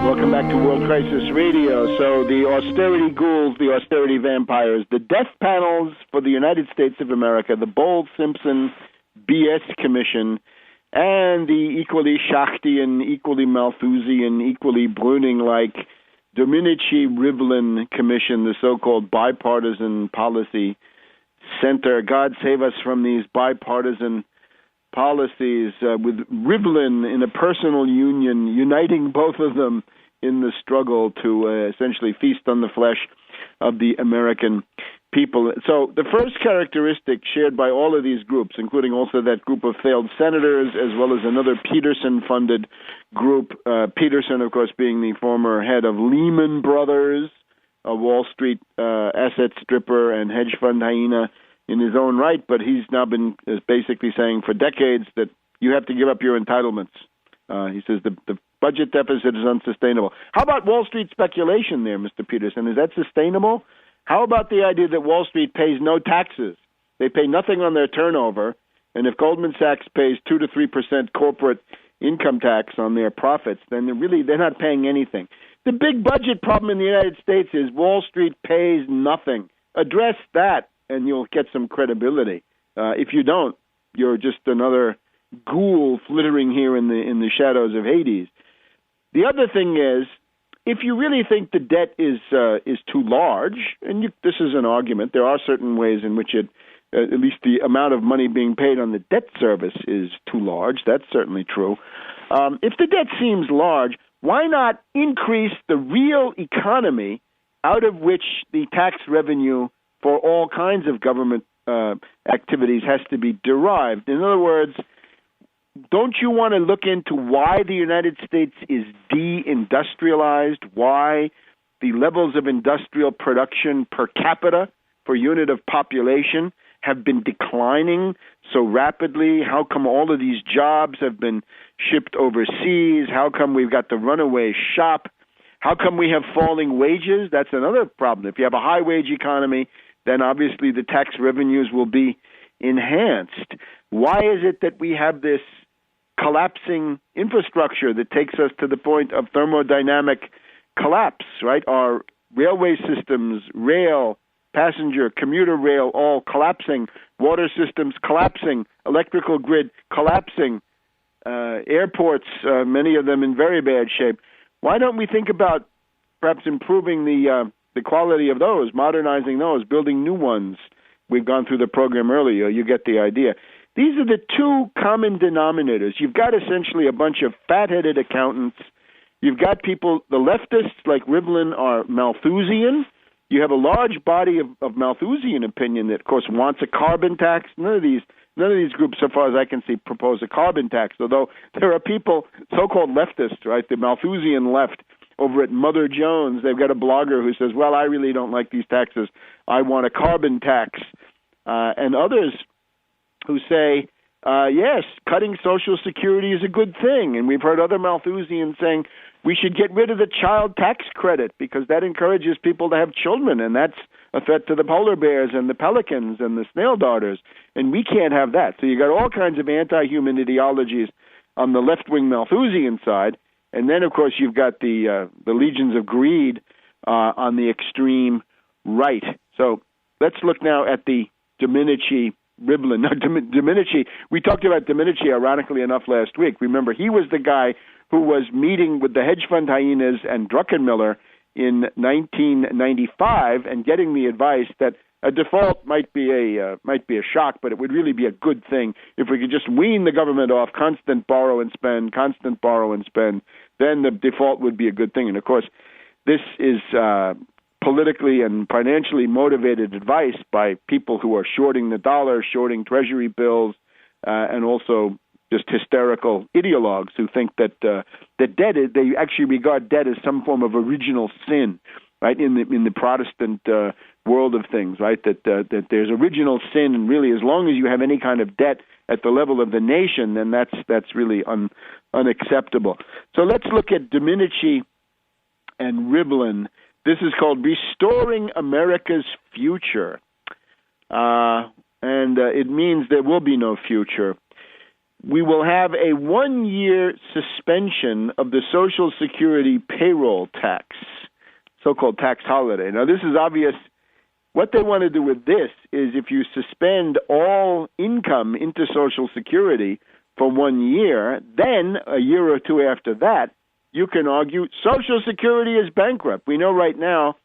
Welcome back to World Crisis Radio. So the austerity ghouls, the austerity vampires, the death panels for the United States of America, the Bowles-Simpson BS Commission, and the equally Schachtian, equally Malthusian, equally Bruning-like Domenici-Rivlin Commission, the so-called Bipartisan Policy Center. God save us from these bipartisan policies, with Rivlin in a personal union, uniting both of them in the struggle to essentially feast on the flesh of the American people. So the first characteristic shared by all of these groups, including also that group of failed senators, as well as another Peterson-funded group, Peterson, of course, being the former head of Lehman Brothers, a Wall Street asset stripper and hedge fund hyena in his own right, but he's now been basically saying for decades that you have to give up your entitlements. He says the budget deficit is unsustainable. How about Wall Street speculation there, Mr. Peterson? Is that sustainable? How about the idea that Wall Street pays no taxes? They pay nothing on their turnover, and if Goldman Sachs pays 2 to 3% corporate income tax on their profits, then they're not paying anything. The big budget problem in the United States is Wall Street pays nothing. Address that, and you'll get some credibility. If you don't, you're just another ghoul flittering here in the shadows of Hades. The other thing is, if you really think the debt is too large, and this is an argument, there are certain ways in which it, at least the amount of money being paid on the debt service is too large. That's certainly true. If the debt seems large, why not increase the real economy out of which the tax revenue for all kinds of government activities has to be derived? In other words, don't you want to look into why the United States is deindustrialized, why the levels of industrial production per capita per unit of population have been declining so rapidly? How come all of these jobs have been shipped overseas? How come we've got the runaway shop? How come we have falling wages? That's another problem. If you have a high-wage economy, then obviously the tax revenues will be enhanced. Why is it that we have this collapsing infrastructure that takes us to the point of thermodynamic collapse, right? Our railway systems, rail, passenger, commuter rail, all collapsing, water systems collapsing, electrical grid collapsing, airports, many of them in very bad shape. Why don't we think about perhaps improving the quality of those, modernizing those, building new ones? We've gone through the program earlier. You get the idea. These are the two common denominators. You've got essentially a bunch of fat-headed accountants. You've got people, the leftists like Rivlin are Malthusian. You have a large body of Malthusian opinion that, of course, wants a carbon tax. None of these groups, so far as I can see, propose a carbon tax, although there are people, so-called leftists, right, the Malthusian left, over at Mother Jones. They've got a blogger who says, well, I really don't like these taxes. I want a carbon tax. And others who say, yes, cutting Social Security is a good thing. And we've heard other Malthusians saying we should get rid of the child tax credit because that encourages people to have children, and that's a threat to the polar bears and the pelicans and the snail darters, and we can't have that. So you got all kinds of anti-human ideologies on the left-wing Malthusian side, and then, of course, you've got the legions of greed on the extreme right. So let's look now at the Domenici Rivlin. No, Domenici, we talked about Domenici, ironically enough, last week. Remember, he was the guy who was meeting with the hedge fund hyenas and Druckenmiller in 1995 and getting the advice that a default might be a shock, but it would really be a good thing if we could just wean the government off constant borrow and spend, then the default would be a good thing. And, of course, this is politically and financially motivated advice by people who are shorting the dollar, shorting treasury bills, and also just hysterical ideologues who think that debt they actually regard debt as some form of original sin, right? In the Protestant world of things, right? That there's original sin, and really, as long as you have any kind of debt at the level of the nation, then that's really unacceptable. So let's look at Domenici and Rivlin. This is called Restoring America's Future, and it means there will be no future. we will have a 1-year suspension of the Social Security payroll tax, so-called tax holiday. Now, this is obvious. What they want to do with this is if you suspend all income into Social Security for 1 year, then a year or two after that, you can argue Social Security is bankrupt. We know right now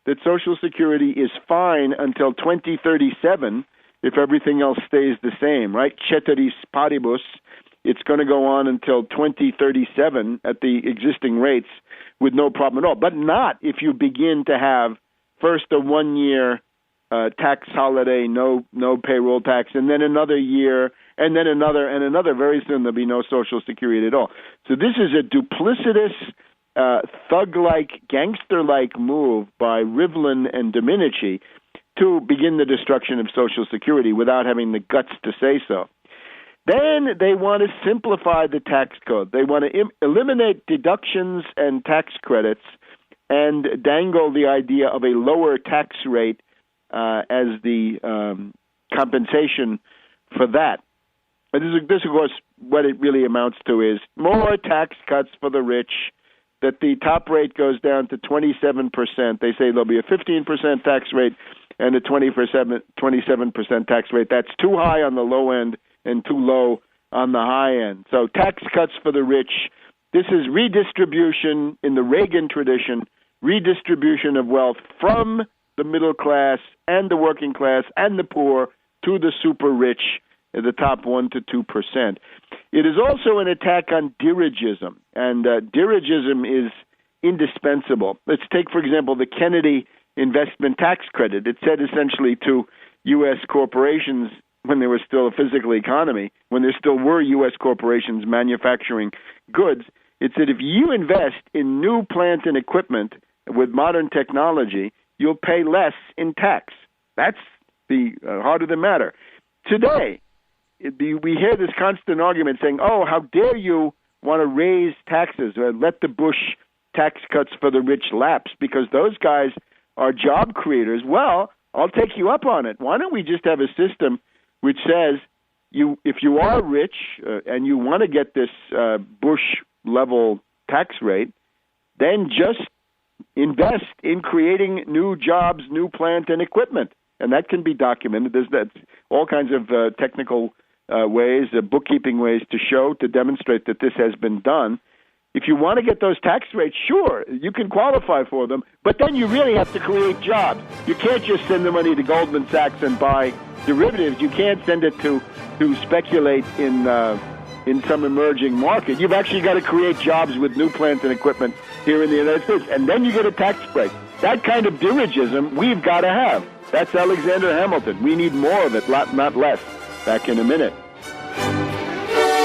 that Social Security is fine until 2037 if everything else stays the same, right? Ceteris paribus, it's going to go on until 2037 at the existing rates with no problem at all. But not if you begin to have first a 1-year tax holiday, no payroll tax, and then another year, and then another, and another. Very soon there'll be no Social Security at all. So this is a duplicitous, thug-like, gangster-like move by Rivlin and Domenici to begin the destruction of Social Security without having the guts to say so. Then they want to simplify the tax code. They want to eliminate deductions and tax credits and dangle the idea of a lower tax rate as the compensation for that. But this, of course, what it really amounts to is more tax cuts for the rich, that the top rate goes down to 27%. They say there'll be a 15% tax rate and a 27% tax rate. That's too high on the low end and too low on the high end. So tax cuts for the rich. This is redistribution in the Reagan tradition, redistribution of wealth from the middle class and the working class and the poor to the super rich, the top 1% to 2%. It is also an attack on dirigism, and dirigism is indispensable. Let's take, for example, the Kennedy investment tax credit. It said essentially to U.S. corporations when they were still a physical economy, when there still were U.S. corporations manufacturing goods, it said if you invest in new plant and equipment with modern technology, you'll pay less in tax. That's the heart of the matter. Today, we hear this constant argument saying, oh, how dare you want to raise taxes or let the Bush tax cuts for the rich lapse because those guys are job creators. Well, I'll take you up on it. Why don't we just have a system which says if you are rich and you want to get this Bush-level tax rate, then just invest in creating new jobs, new plant and equipment. And that can be documented. There's all kinds of technical ways, bookkeeping ways to demonstrate that this has been done. If you want to get those tax rates, sure, you can qualify for them, but then you really have to create jobs. You can't just send the money to Goldman Sachs and buy derivatives. You can't send it to speculate in some emerging market. You've actually got to create jobs with new plants and equipment here in the United States, and then you get a tax break. That kind of dirigism we've got to have. That's Alexander Hamilton. We need more of it, not less. Back in a minute.